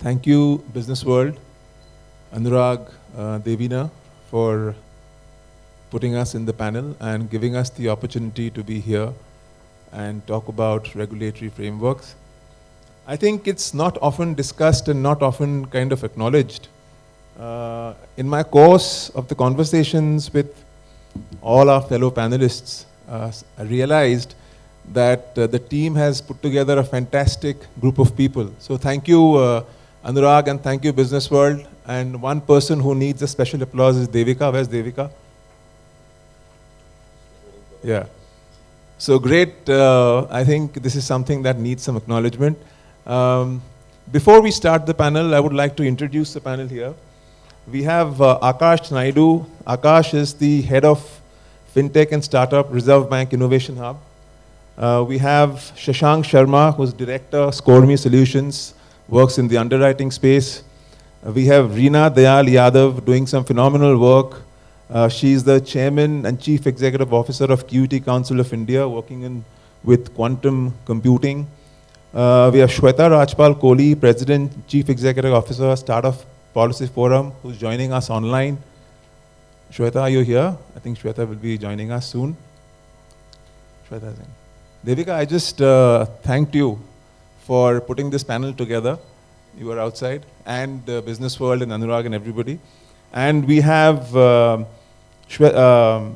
Thank you, Business World, Anurag, Devina, for putting us in the panel and giving us the opportunity to be here and talk about regulatory frameworks. I think it's not often discussed and not often kind of acknowledged. In my course of the conversations with all our fellow panelists, I realized that the team has put together a fantastic group of people. So thank you, Anurag, and thank you, Business World. And one person who needs a special applause is Devika. Where's Devika? Yeah. So great. I think this is something that needs some acknowledgement. Before we start the panel, I would like to introduce the panel here. We have Aakarsh Naidu. Aakarsh is the head of Fintech and Startup Reserve Bank Innovation Hub. We have Shashank Sharma, who's director, ScoreMe Solutions, works in the underwriting space. We have Reena, Dayal, Yadav doing some phenomenal work. She's the chairman and chief executive officer of QETCI Council of India, working with quantum computing. We have Shweta Rajpal Kohli, president, chief executive officer, Startup Policy Forum, who's joining us online. Shweta, are you here? I think Shweta will be joining us soon. Shweta, Devika, I just thanked you for putting this panel together. You were outside, and Business World and Anurag and everybody. And we have Shweta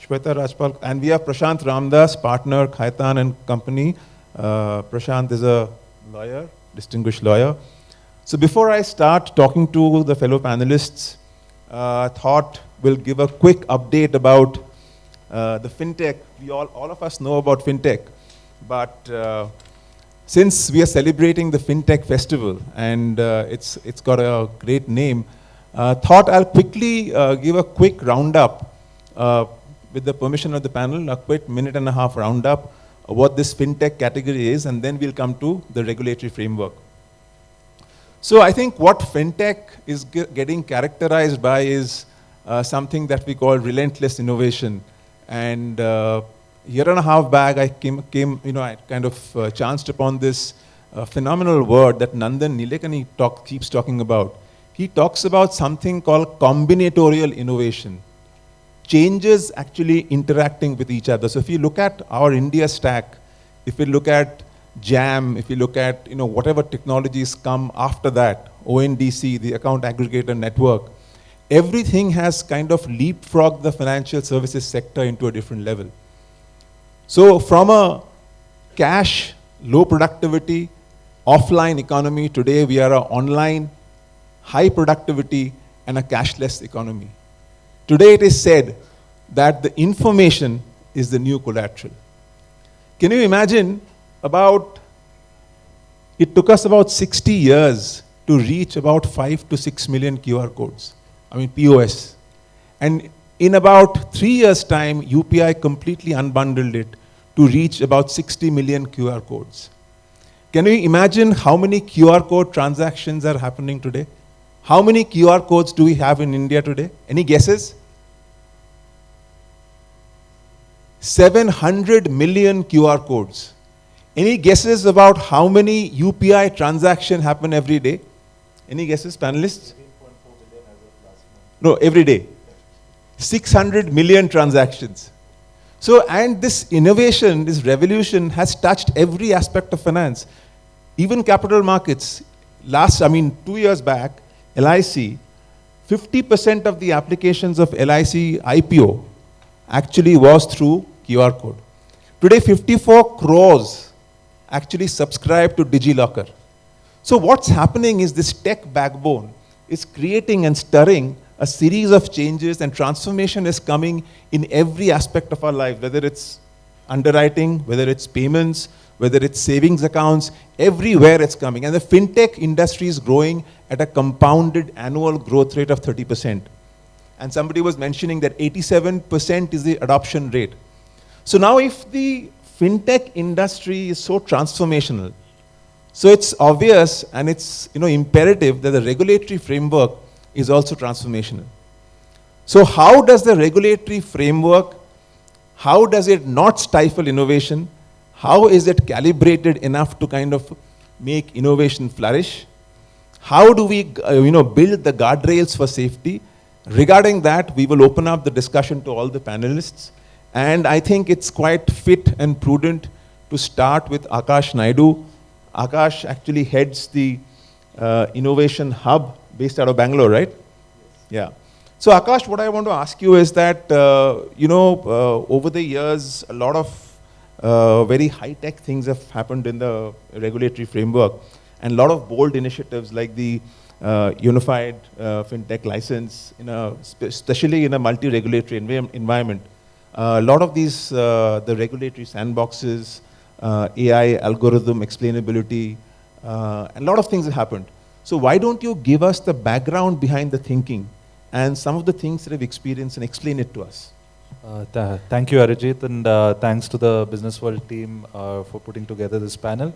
Rajpal, and we have Prashanth Ramdas, partner, Khaitan and company. Prashanth is a lawyer, distinguished lawyer. So before I start talking to the fellow panelists, I thought we'll give a quick update about the Fintech. All of us know about Fintech, but since we are celebrating the Fintech Festival and it's got a great name, thought I'll quickly give a quick roundup with the permission of the panel, a quick minute-and-a-half roundup of what this Fintech category is, and then we'll come to the regulatory framework. So I think what Fintech is getting characterized by is something that we call relentless innovation. And year and a half back, I I kind of chanced upon this phenomenal word that Nandan Nilekani keeps talking about. He talks about something called combinatorial innovation. Changes actually interacting with each other. So if you look at our India stack, if you look at JAM, if you look at whatever technologies come after that, ONDC, the account aggregator network, everything has kind of leapfrogged the financial services sector into a different level. So from a cash, low productivity, offline economy, today we are an online, high productivity, and a cashless economy. Today it is said that the information is the new collateral. Can you imagine it took us about 60 years to reach about 5 to 6 million QR codes. I mean POS. And in about 3 years' time, UPI completely unbundled it to reach about 60 million QR codes. Can you imagine how many QR code transactions are happening today? How many QR codes do we have in India today? Any guesses? 700 million QR codes. Any guesses about how many UPI transactions happen every day? Any guesses, panelists? 13.4 billion as of last month. No, every day. 600 million transactions. So, and this innovation, this revolution has touched every aspect of finance. Even capital markets. 2 years back, LIC, 50% of the applications of LIC IPO actually was through QR code. Today, 54 crores actually subscribe to DigiLocker. So what's happening is this tech backbone is creating and stirring a series of changes, and transformation is coming in every aspect of our life, whether it's underwriting, whether it's payments, whether it's savings accounts, everywhere it's coming. And the fintech industry is growing at a compounded annual growth rate of 30%. And somebody was mentioning that 87% is the adoption rate. So now if the fintech industry is so transformational, so it's obvious and it's imperative that the regulatory framework is also transformational. So how does the regulatory framework, how does it not stifle innovation? How is it calibrated enough to kind of make innovation flourish? How do we build the guardrails for safety? Regarding that, we will open up the discussion to all the panelists. And I think it's quite fit and prudent to start with Aakarsh Naidu. Aakarsh actually heads the innovation hub based out of Bangalore, right? Yeah. So Aakarsh, what I want to ask you is that, over the years, a lot of very high-tech things have happened in the regulatory framework, and a lot of bold initiatives like the unified fintech license, especially in a multi-regulatory environment. A lot of these, the regulatory sandboxes, AI, algorithm explainability, and a lot of things have happened. So why don't you give us the background behind the thinking and some of the things that you've experienced and explain it to us? Thank you, Arijit, and thanks to the Business World team for putting together this panel.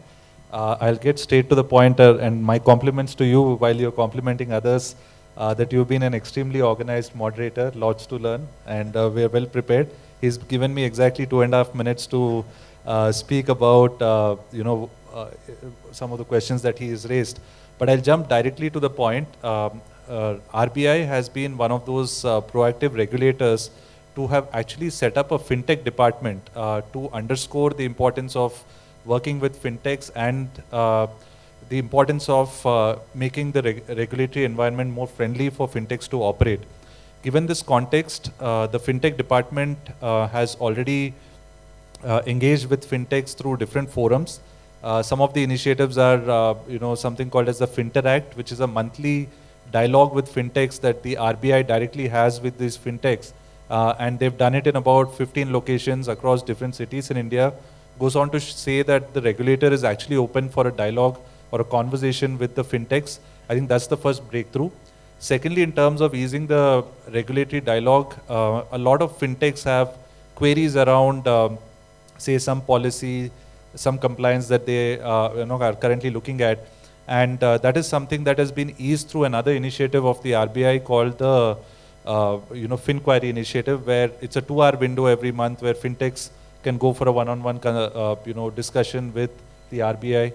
I'll get straight to the point, and my compliments to you while you're complimenting others, that you've been an extremely organized moderator, lots to learn, and we're well prepared. He's given me exactly 2.5 minutes to speak about some of the questions that he has raised. But I'll jump directly to the point. RBI has been one of those proactive regulators to have actually set up a fintech department to underscore the importance of working with fintechs and the importance of making the regulatory environment more friendly for fintechs to operate. Given this context, the fintech department has already engaged with fintechs through different forums. Some of the initiatives are, something called as the Finteract, which is a monthly dialogue with fintechs that the RBI directly has with these fintechs. And they've done it in about 15 locations across different cities in India. Goes on to say that the regulator is actually open for a dialogue or a conversation with the fintechs. I think that's the first breakthrough. Secondly, in terms of easing the regulatory dialogue, a lot of fintechs have queries around, say, some policy, some compliance that they are currently looking at. And that is something that has been eased through another initiative of the RBI called the FinQuery initiative, where it's a 2-hour window every month where fintechs can go for a one-on-one discussion with the RBI.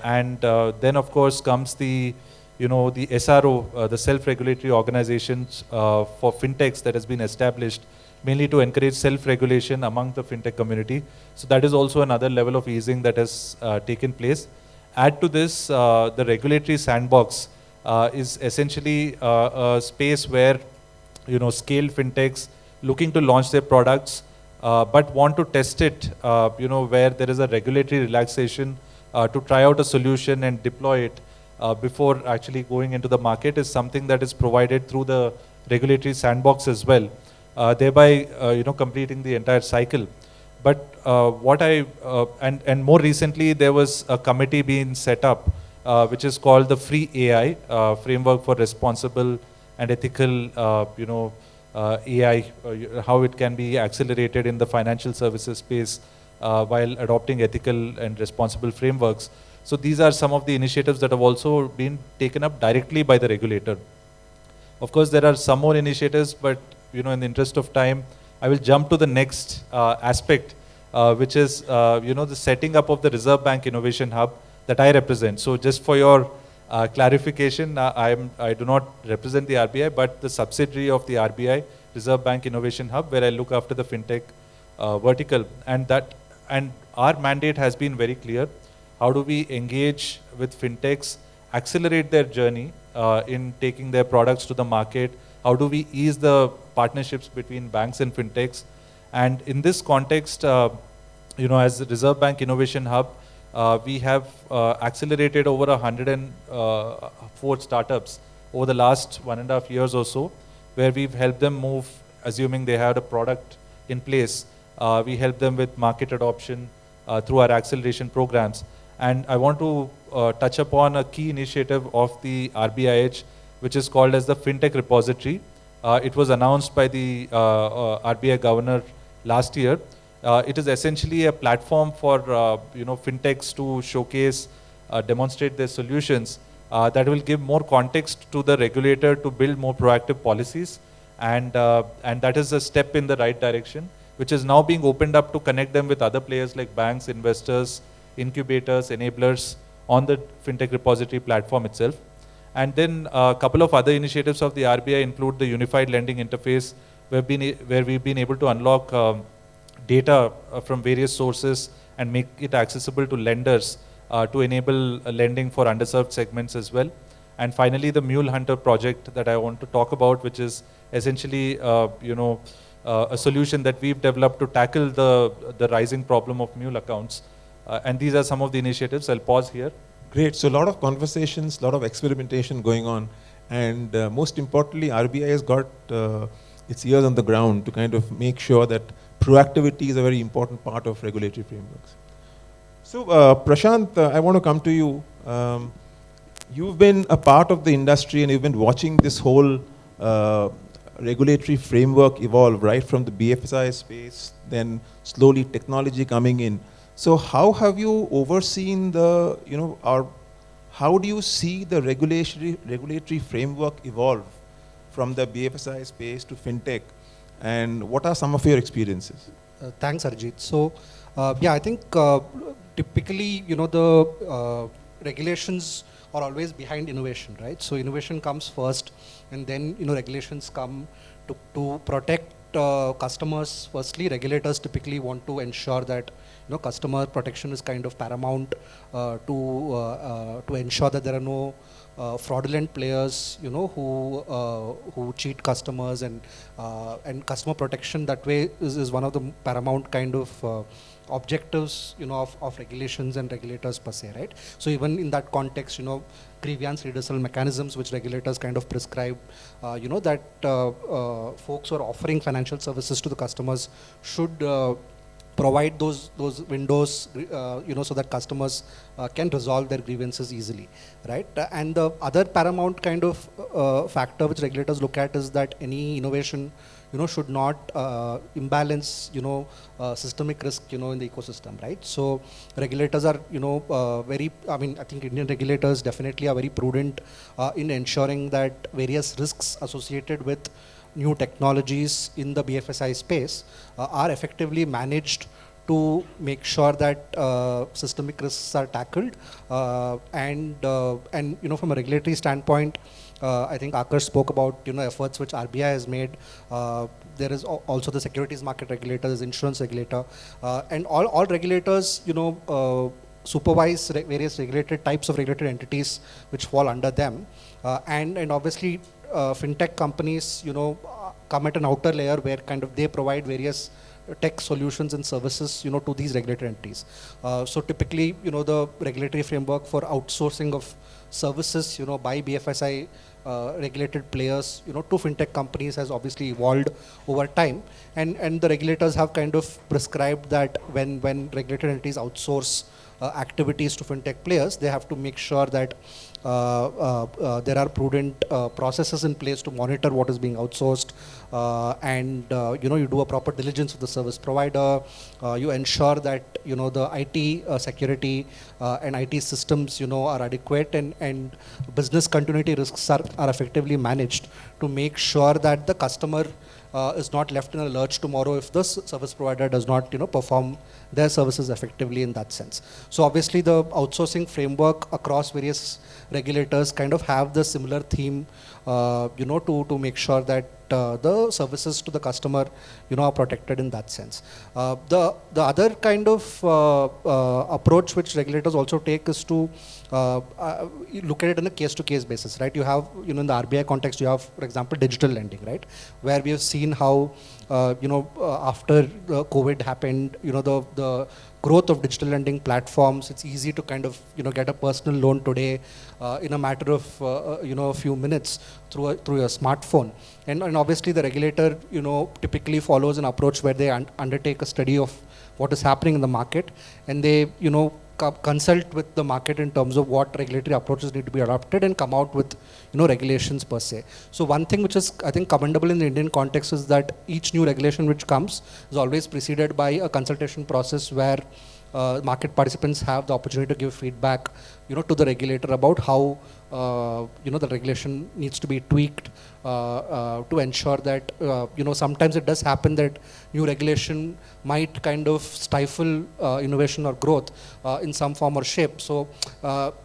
And then, of course, comes the SRO, the self-regulatory organizations for fintechs that has been established, mainly to encourage self-regulation among the fintech community. So that is also another level of easing that has taken place. Add to this, the regulatory sandbox is essentially a space where scaled fintechs looking to launch their products but want to test it, where there is a regulatory relaxation to try out a solution and deploy it before actually going into the market is something that is provided through the regulatory sandbox as well, thereby completing the entire cycle. But and more recently there was a committee being set up which is called the Free AI Framework for Responsible and Ethical AI, how it can be accelerated in the financial services space while adopting ethical and responsible frameworks. So these are some of the initiatives that have also been taken up directly by the regulator. Of course, there are some more initiatives, but in the interest of time, I will jump to the next aspect, which is the setting up of the Reserve Bank Innovation Hub that I represent. So just for your clarification, I do not represent the RBI, but the subsidiary of the RBI, Reserve Bank Innovation Hub, where I look after the fintech vertical. And our mandate has been very clear. How do we engage with fintechs, accelerate their journey in taking their products to the market? How do we ease the partnerships between banks and fintechs? And in this context, as the Reserve Bank Innovation Hub, we have accelerated over 104 startups over the last 1.5 years or so, where we've helped them move, assuming they had a product in place. We help them with market adoption through our acceleration programs. And I want to touch upon a key initiative of the RBIH, which is called as the Fintech Repository. It was announced by the RBI governor last year. It is essentially a platform for fintechs to showcase, demonstrate their solutions that will give more context to the regulator to build more proactive policies, and that is a step in the right direction, which is now being opened up to connect them with other players like banks, investors, incubators, enablers on the fintech repository platform itself. And then a couple of other initiatives of the RBI include the unified lending interface, where we've been able to unlock data from various sources and make it accessible to lenders to enable lending for underserved segments as well. And finally, the Mule Hunter project that I want to talk about, which is essentially, a solution that we've developed to tackle the rising problem of mule accounts. And these are some of the initiatives. I'll pause here. Great. So a lot of conversations, a lot of experimentation going on. And most importantly, RBI has got its ears on the ground to kind of make sure that proactivity is a very important part of regulatory frameworks. So Prashanth, I want to come to you. You've been a part of the industry and you've been watching this whole regulatory framework evolve right from the BFSI space, then slowly technology coming in. So how have you overseen the, how do you see the regulatory framework evolve from the BFSI space to fintech? And what are some of your experiences? Thanks, Arijit. So, I think typically, the regulations are always behind innovation, right? So innovation comes first, and then regulations come to protect customers. Firstly, regulators typically want to ensure that customer protection is kind of paramount to ensure that there are no fraudulent players, who cheat customers, and customer protection that way is one of the paramount kind of objectives, of regulations and regulators per se, right? So even in that context, grievance redressal mechanisms which regulators kind of prescribe, that folks who are offering financial services to the customers should provide those windows, so that customers can resolve their grievances easily, right? And the other paramount kind of factor which regulators look at is that any innovation, should not imbalance, systemic risk, in the ecosystem, right? So regulators are, I think Indian regulators definitely are very prudent in ensuring that various risks associated with new technologies in the BFSI space are effectively managed to make sure that systemic risks are tackled, and from a regulatory standpoint, I think Aakarsh spoke about efforts which RBI has made. There is also the securities market regulator, there's insurance regulator, and all regulators supervise various regulated types of regulated entities which fall under them, and obviously fintech companies come at an outer layer where kind of they provide various tech solutions and services to these regulated entities. So typically the regulatory framework for outsourcing of services by BFSI regulated players to fintech companies has obviously evolved over time, and the regulators have kind of prescribed that when regulated entities outsource activities to fintech players, they have to make sure that there are prudent processes in place to monitor what is being outsourced, and you do a proper diligence with the service provider, you ensure that the IT security and IT systems are adequate, and business continuity risks are effectively managed to make sure that the customer is not left in a lurch tomorrow if the service provider does not perform their services effectively in that sense. So obviously the outsourcing framework across various regulators kind of have the similar theme, to make sure that the services to the customer are protected in that sense. The other kind of approach which regulators also take is to look at it on a case-to-case basis, right? You have, in the RBI context, you have, for example, digital lending, right? Where we have seen how, after the COVID happened, the growth of digital lending platforms, it's easy to kind of, get a personal loan today in a matter of, a few minutes through your smartphone. And obviously the regulator, typically follows an approach where they undertake a study of what is happening in the market, and they, consult with the market in terms of what regulatory approaches need to be adopted and come out with, regulations per se. So one thing which is, I think, commendable in the Indian context is that each new regulation which comes is always preceded by a consultation process where market participants have the opportunity to give feedback, to the regulator about how, the regulation needs to be tweaked to ensure that, sometimes it does happen that new regulation might kind of stifle innovation or growth in some form or shape. So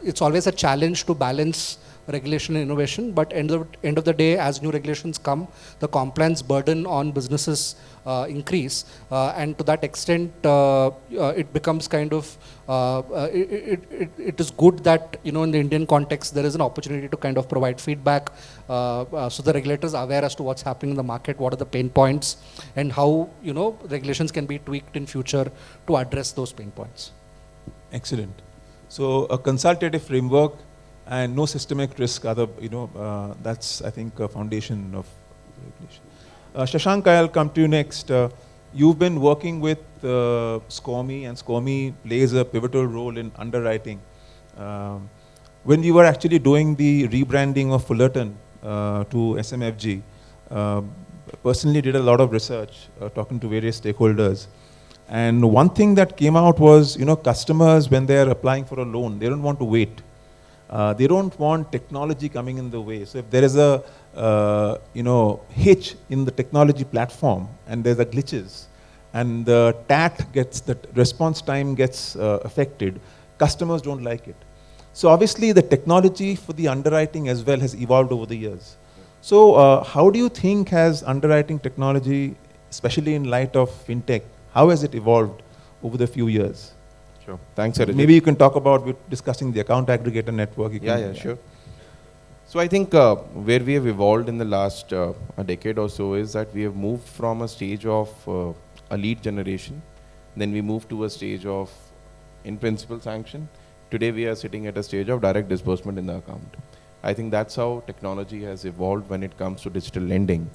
it's always a challenge to balance regulation and innovation, but end of the day, as new regulations come, the compliance burden on businesses increase, and to that extent, it becomes kind of, it is good that, in the Indian context, there is an opportunity to kind of provide feedback, so the regulators are aware as to what's happening in the market, what are the pain points, and how, regulations can be tweaked in future to address those pain points. Excellent. So a consultative framework and no systemic risk, that's, I think, a foundation of regulation. Shashank, I'll come to you next. You've been working with ScoreMe, and ScoreMe plays a pivotal role in underwriting. When we were actually doing the rebranding of Fullerton to SMFG, personally did a lot of research, talking to various stakeholders. And one thing that came out was, customers, when they're applying for a loan, they don't want to wait. They don't want technology coming in the way. So if there is a hitch in the technology platform and there's a glitches and the the response time gets affected, customers don't like it. So obviously the technology for the underwriting as well has evolved over the years. So how do you think has underwriting technology, especially in light of fintech, how has it evolved over the few years? Sure. Thanks, Arijit. Maybe you can talk about, we're discussing the account aggregator network. Sure. So I think where we have evolved in the last a decade or so is that we have moved from a stage of a lead generation, then we moved to a stage of in principle sanction. Today we are sitting at a stage of direct disbursement in the account. I think that's how technology has evolved when it comes to digital lending.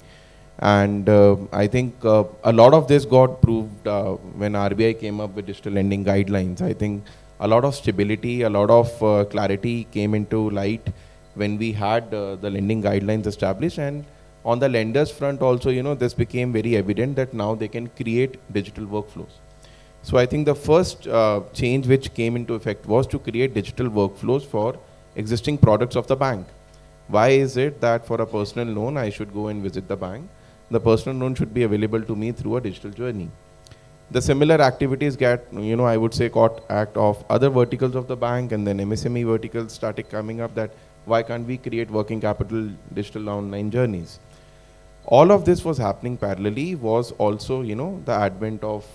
And I think a lot of this got proved when RBI came up with digital lending guidelines. I think a lot of stability, a lot of clarity came into light when we had the lending guidelines established. And on the lenders front also, this became very evident that now they can create digital workflows. So I think the first change which came into effect was to create digital workflows for existing products of the bank. Why is it that for a personal loan, I should go and visit the bank? The personal loan should be available to me through a digital journey. The similar activities get, I would say, caught act of other verticals of the bank, and then MSME verticals started coming up that why can't we create working capital digital online journeys? All of this was happening parallelly, was also, the advent of,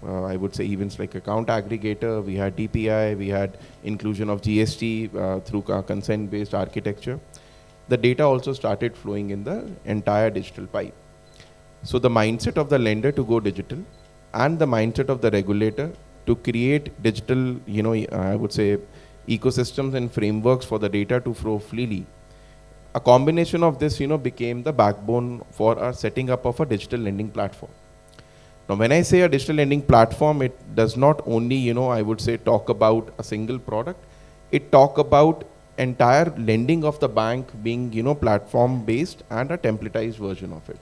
I would say, events like account aggregator, we had DPI, we had inclusion of GST through consent-based architecture. The data also started flowing in the entire digital pipe. So the mindset of the lender to go digital and the mindset of the regulator to create digital, I would say, ecosystems and frameworks for the data to flow freely. A combination of this, became the backbone for our setting up of a digital lending platform. Now, when I say a digital lending platform, it does not only, I would say, talk about a single product. It talk about entire lending of the bank being, platform based and a templatized version of it,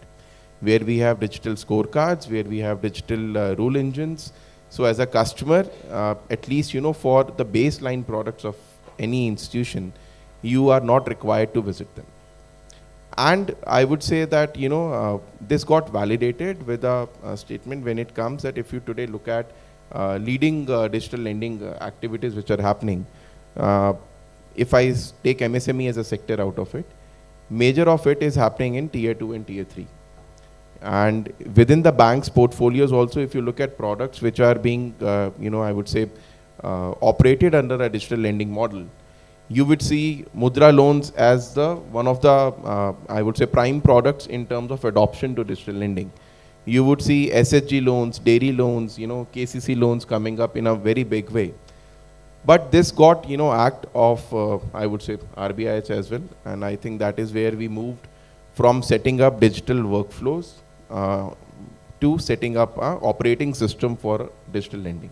where we have digital scorecards, where we have digital rule engines. So as a customer, at least, for the baseline products of any institution, you are not required to visit them. And I would say that, this got validated with a statement when it comes that if you today look at leading digital lending activities which are happening, if I take MSME as a sector out of it, major of it is happening in tier 2 and tier 3. And within the bank's portfolios also, if you look at products which are being, I would say, operated under a digital lending model, you would see Mudra loans as one of the, I would say, prime products in terms of adoption to digital lending. You would see SHG loans, dairy loans, KCC loans coming up in a very big way. But this got, act of, I would say, RBIH as well. And I think that is where we moved from setting up digital workflows to setting up an operating system for digital lending.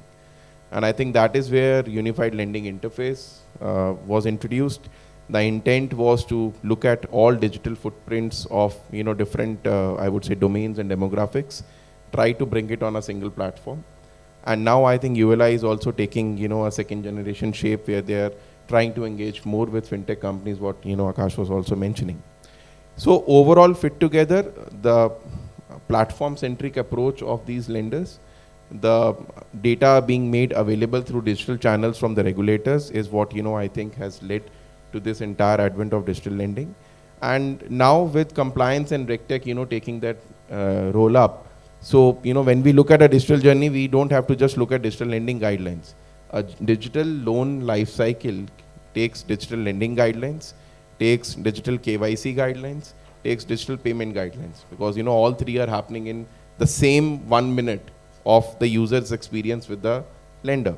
And I think that is where unified lending interface was introduced. The intent was to look at all digital footprints of different, I would say, domains and demographics, try to bring it on a single platform. And now I think ULI is also taking, a second generation shape where they are trying to engage more with fintech companies, what, Aakash was also mentioning. So overall fit together, the platform-centric approach of these lenders, the data being made available through digital channels from the regulators is what, I think has led to this entire advent of digital lending. And now with compliance and RegTech, taking that roll up. So, when we look at a digital journey, we don't have to just look at digital lending guidelines. A digital loan life cycle takes digital lending guidelines, takes digital KYC guidelines, takes digital payment guidelines, because all three are happening in the same 1 minute of the user's experience with the lender.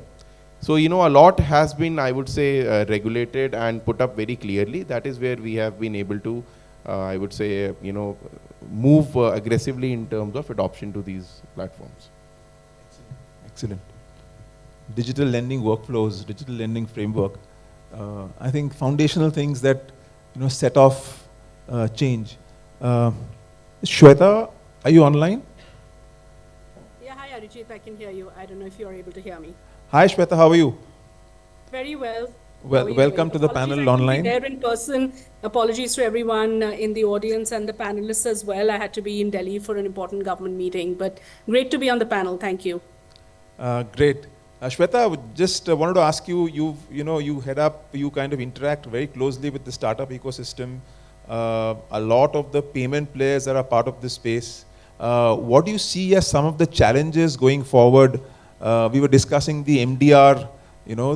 So a lot has been, I would say, regulated and put up very clearly. That is where we have been able to, I would say, move aggressively in terms of adoption to these platforms. Excellent. Digital lending workflows, digital lending framework. I think foundational things that set off change. Shweta, are you online? Yeah, hi Arijit, I can hear you. I don't know if you're able to hear me. Hi Shweta, how are you? Very well. Well, welcome to the panel online. There in person. Apologies to everyone in the audience and the panelists as well. I had to be in Delhi for an important government meeting, but great to be on the panel. Thank you. Great. Shweta, I just wanted to ask you, you head up, you kind of interact very closely with the startup ecosystem. A lot of the payment players that are part of this space. What do you see as some of the challenges going forward? We were discussing the MDR,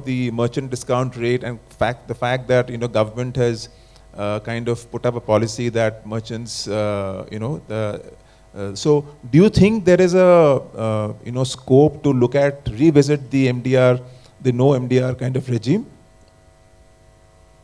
the merchant discount rate, and the fact that government has kind of put up a policy that merchants, so do you think there is a scope to look at revisit the MDR, the no MDR kind of regime?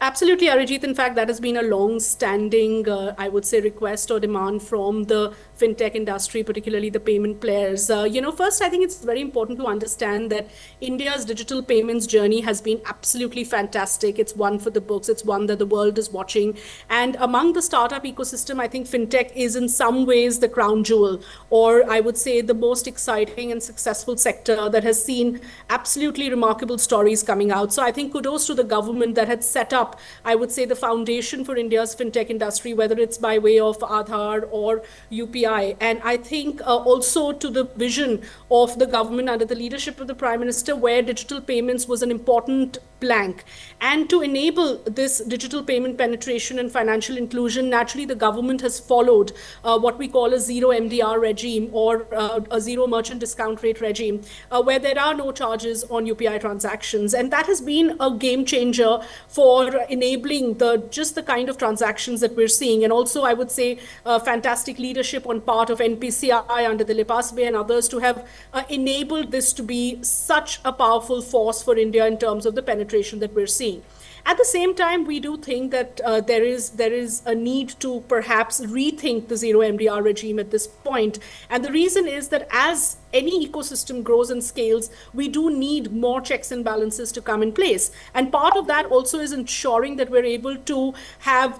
Absolutely, Arijit. In fact, that has been a long-standing, I would say, request or demand from the fintech industry, particularly the payment players. First, I think it's very important to understand that India's digital payments journey has been absolutely fantastic. It's one for the books. It's one that the world is watching. And among the startup ecosystem, I think fintech is in some ways the crown jewel, or I would say the most exciting and successful sector that has seen absolutely remarkable stories coming out. So I think kudos to the government that had set up, I would say, the foundation for India's fintech industry, whether it's by way of Aadhaar or UPI. And I think also to the vision of the government under the leadership of the Prime Minister, where digital payments was an important plank. And to enable this digital payment penetration and financial inclusion, naturally the government has followed what we call a zero MDR regime, or a zero merchant discount rate regime, where there are no charges on UPI transactions. And that has been a game changer for enabling just the kind of transactions that we're seeing. And also, I would say, fantastic leadership on part of NPCI under the Lipasbe and others to have enabled this to be such a powerful force for India in terms of the penetration that we're seeing. At the same time, we do think that there is a need to perhaps rethink the zero MDR regime at this point. And the reason is that as any ecosystem grows and scales, we do need more checks and balances to come in place. And part of that also is ensuring that we're able to have,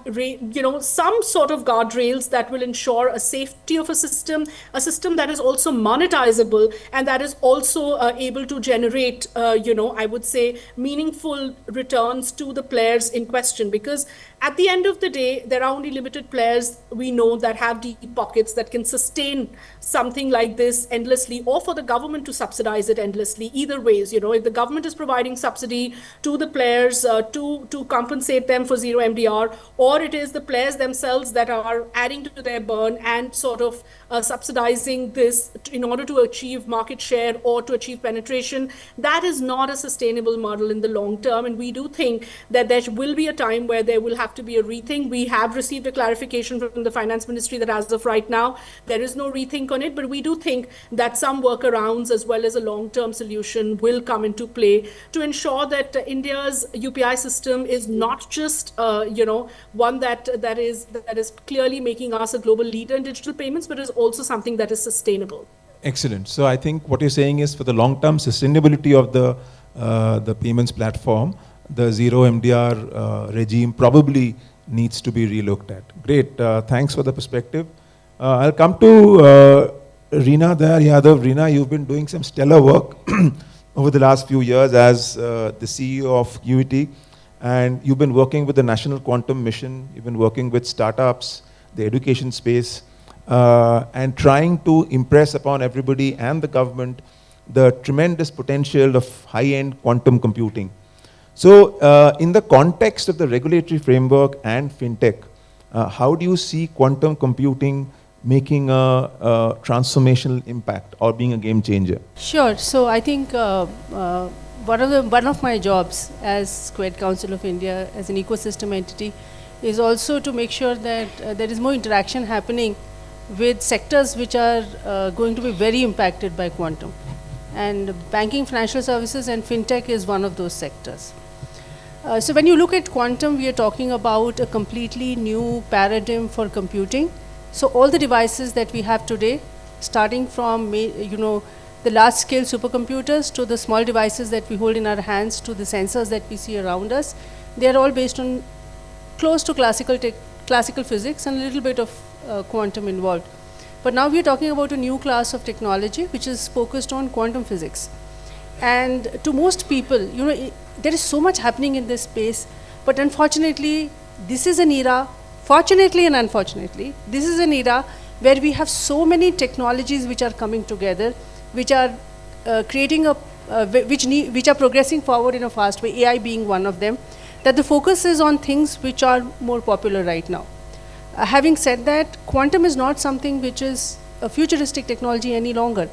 some sort of guardrails that will ensure a safety of a system that is also monetizable, and that is also able to generate, I would say, meaningful returns to the players in question. Because at the end of the day, there are only limited players we know that have deep pockets that can sustain something like this endlessly, or for the government to subsidize it endlessly. Either ways, if the government is providing subsidy to the players to compensate them for zero MDR, or it is the players themselves that are adding to their burn and sort of subsidizing this in order to achieve market share or to achieve penetration, that is not a sustainable model in the long term. And we do think that there will be a time where there will have to be a rethink. We have received a clarification from the Finance Ministry that as of right now, there is no rethink on it, but we do think that some workarounds as well as a long-term solution will come into play to ensure that India's UPI system is not just, one that is clearly making us a global leader in digital payments, but is also something that is sustainable. Excellent. So I think what you're saying is, for the long-term sustainability of the payments platform, the zero MDR regime probably needs to be relooked at. Great. Thanks for the perspective. I'll come to Reena there, Yadav. Reena, you've been doing some stellar work over the last few years as the CEO of QETCI, and you've been working with the National Quantum Mission, you've been working with startups, the education space, and trying to impress upon everybody and the government the tremendous potential of high-end quantum computing. So in the context of the regulatory framework and fintech, how do you see quantum computing making a transformational impact or being a game changer? Sure. So I think one of my jobs as QED Council of India as an ecosystem entity is also to make sure that there is more interaction happening with sectors which are going to be very impacted by quantum. And banking, financial services and fintech is one of those sectors. So when you look at quantum, we are talking about a completely new paradigm for computing. So all the devices that we have today, starting from the large-scale supercomputers to the small devices that we hold in our hands to the sensors that we see around us, they are all based on close to classical physics and a little bit of quantum involved. But now we are talking about a new class of technology which is focused on quantum physics. And to most people, there is so much happening in this space, but unfortunately, this is an era, fortunately and unfortunately, this is an era where we have so many technologies which are coming together, which are creating which are progressing forward in a fast way, AI being one of them, that the focus is on things which are more popular right now. Having said that, quantum is not something which is a futuristic technology any longer.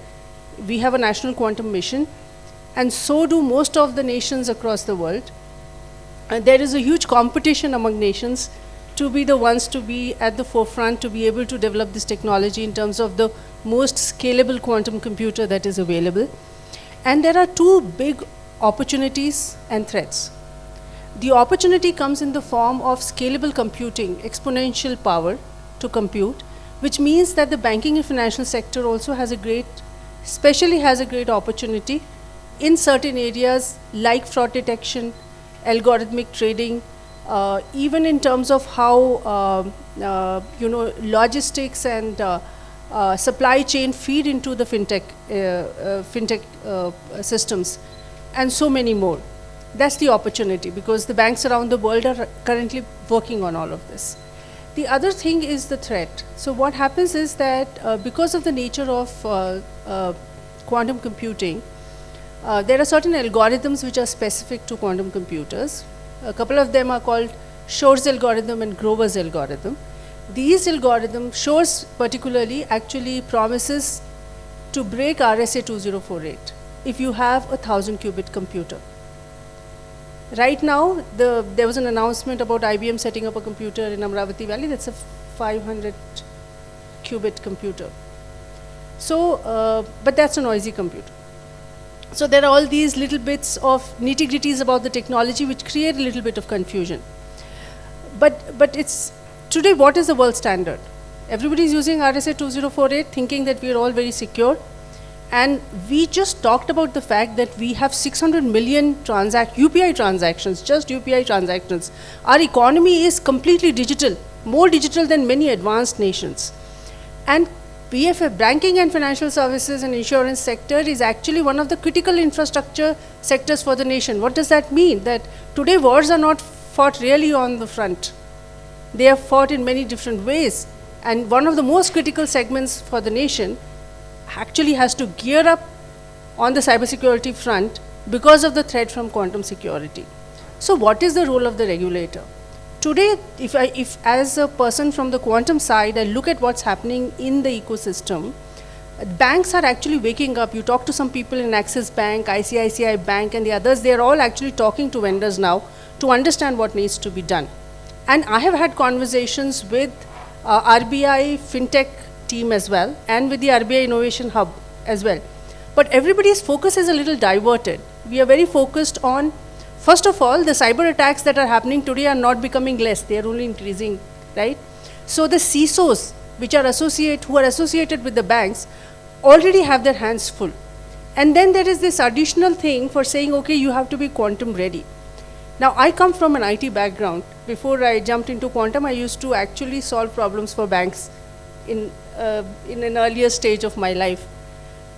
We have a national quantum mission, and so do most of the nations across the world. There is a huge competition among nations to be the ones to be at the forefront, to be able to develop this technology in terms of the most scalable quantum computer that is available. And there are two big opportunities and threats. The opportunity comes in the form of scalable computing, exponential power to compute, which means that the banking and financial sector also has a great opportunity in certain areas like fraud detection, algorithmic trading, even in terms of how logistics and supply chain feed into the fintech systems, and so many more. That's the opportunity, because the banks around the world are currently working on all of this. The other thing is the threat. So what happens is that because of the nature of quantum computing, there are certain algorithms which are specific to quantum computers. A couple of them are called Shor's algorithm and Grover's algorithm. These algorithms, Shor's particularly, actually promises to break RSA 2048 if you have a 1,000-qubit computer. Right now, there was an announcement about IBM setting up a computer in Amravati Valley that's a 500-qubit computer. So, but that's a noisy computer. So there are all these little bits of nitty-gritties about the technology which create a little bit of confusion. But it's today, what is the world standard? Everybody is using RSA 2048, thinking that we are all very secure. And we just talked about the fact that we have 600 million UPI transactions, just UPI transactions. Our economy is completely digital, more digital than many advanced nations. And BFF, banking and financial services and insurance sector, is actually one of the critical infrastructure sectors for the nation. What does that mean? That today wars are not fought really on the front. They are fought in many different ways. And one of the most critical segments for the nation actually has to gear up on the cybersecurity front because of the threat from quantum security. So what is the role of the regulator? Today, if as a person from the quantum side, I look at what's happening in the ecosystem, banks are actually waking up. You talk to some people in Axis Bank, ICICI Bank and the others, they're all actually talking to vendors now to understand what needs to be done. And I have had conversations with RBI Fintech team as well, and with the RBI Innovation Hub as well. But everybody's focus is a little diverted. We are very focused on, first of all, the cyber attacks that are happening today are not becoming less, they are only increasing, right? So the CISOs, who are associated with the banks, already have their hands full. And then there is this additional thing for saying, okay, you have to be quantum ready. Now, I come from an IT background. Before I jumped into quantum, I used to actually solve problems for banks in an earlier stage of my life.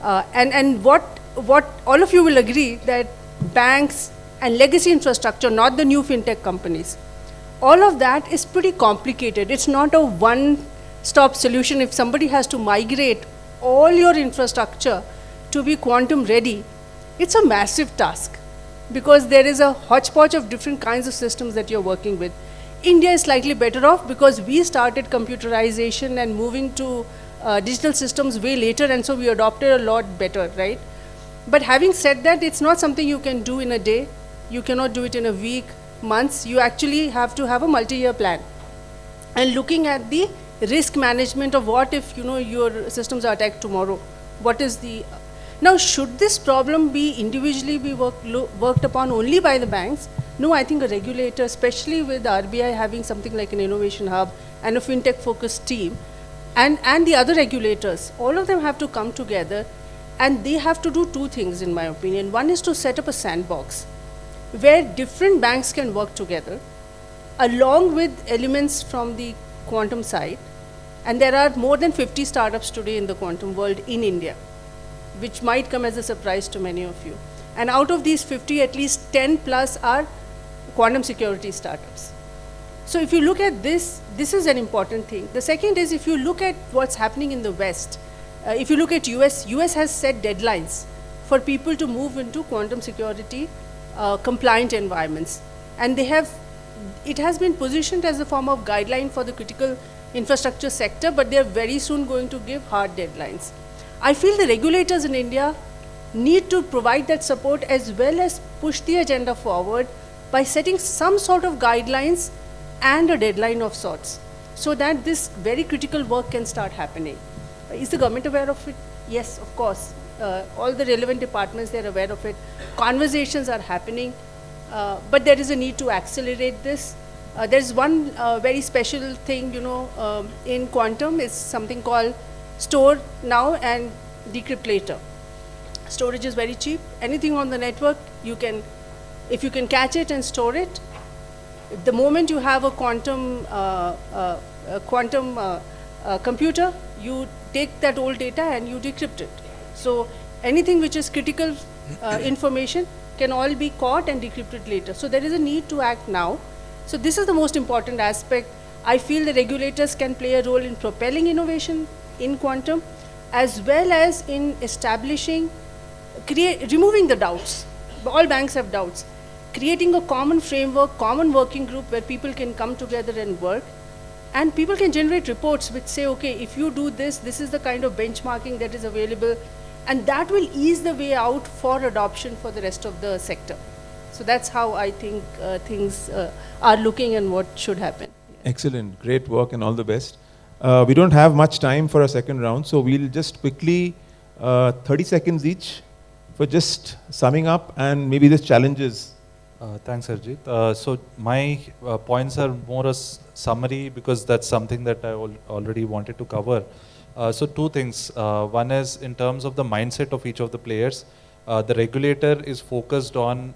And what all of you will agree that banks and legacy infrastructure, not the new fintech companies, all of that is pretty complicated. It's not a one-stop solution. If somebody has to migrate all your infrastructure to be quantum ready, it's a massive task because there is a hodgepodge of different kinds of systems that you're working with. India is slightly better off because we started computerization and moving to digital systems way later, and so we adopted a lot better, right? But having said that, it's not something you can do in a day. You cannot do it in a week, months. You actually have to have a multi-year plan. And looking at the risk management of what if your systems are attacked tomorrow. What is the... Now, should this problem be individually worked upon only by the banks? No, I think a regulator, especially with RBI having something like an innovation hub and a fintech-focused team, and the other regulators, all of them have to come together, and they have to do two things, in my opinion. One is to set up a sandbox where different banks can work together, along with elements from the quantum side. And there are more than 50 startups today in the quantum world in India, which might come as a surprise to many of you. And out of these 50, at least 10 plus are quantum security startups. So if you look at this, this is an important thing. The second is, if you look at what's happening in the West, if you look at US has set deadlines for people to move into quantum security compliant environments. And it has been positioned as a form of guideline for the critical infrastructure sector, but they're very soon going to give hard deadlines. I feel the regulators in India need to provide that support as well as push the agenda forward by setting some sort of guidelines and a deadline of sorts, so that this very critical work can start happening. Is the government aware of it? Yes, of course. All the relevant departments, they're aware of it. Conversations are happening, but there is a need to accelerate this. There's one very special thing, in quantum, is something called store now and decrypt later. Storage is very cheap. Anything on the network, if you can catch it and store it, the moment you have a quantum computer, you take that old data and you decrypt it. So anything which is critical information can all be caught and decrypted later. So there is a need to act now. So this is the most important aspect. I feel the regulators can play a role in propelling innovation in quantum, as well as in establishing, removing the doubts. All banks have doubts. Creating a common framework, common working group where people can come together and work. And people can generate reports which say, okay, if you do this, this is the kind of benchmarking that is available. And that will ease the way out for adoption for the rest of the sector. So that's how I think things are looking and what should happen. Excellent, great work and all the best. We don't have much time for a second round, so we'll just quickly, 30 seconds each for just summing up and maybe the challenges. Thanks, Arijit. So my points are more a summary because that's something that I already wanted to cover. So two things. One is in terms of the mindset of each of the players. The regulator is focused on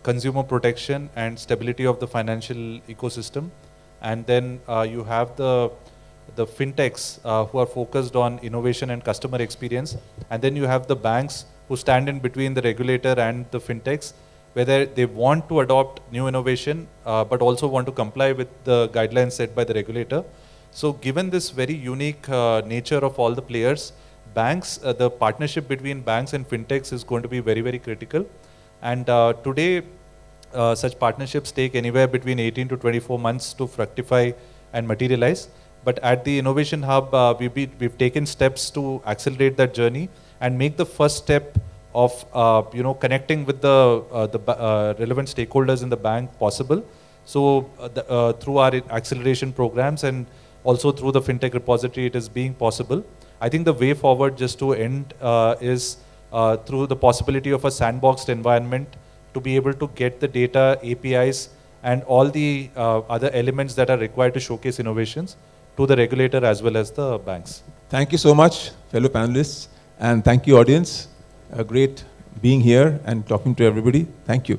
consumer protection and stability of the financial ecosystem. And then you have the fintechs who are focused on innovation and customer experience. And then you have the banks who stand in between the regulator and the fintechs, whether they want to adopt new innovation, but also want to comply with the guidelines set by the regulator. So given this very unique nature of all the players, banks, the partnership between banks and fintechs is going to be very, very critical. And today, such partnerships take anywhere between 18 to 24 months to fructify and materialize. But at the Innovation Hub, we've taken steps to accelerate that journey and make the first step of connecting with the relevant stakeholders in the bank possible. So through our acceleration programs and also through the fintech repository, it is being possible. I think the way forward, just to end, is through the possibility of a sandboxed environment to be able to get the data, APIs, and all the other elements that are required to showcase innovations to the regulator as well as the banks. Thank you so much, fellow panelists, and thank you, audience. Great being here and talking to everybody. Thank you.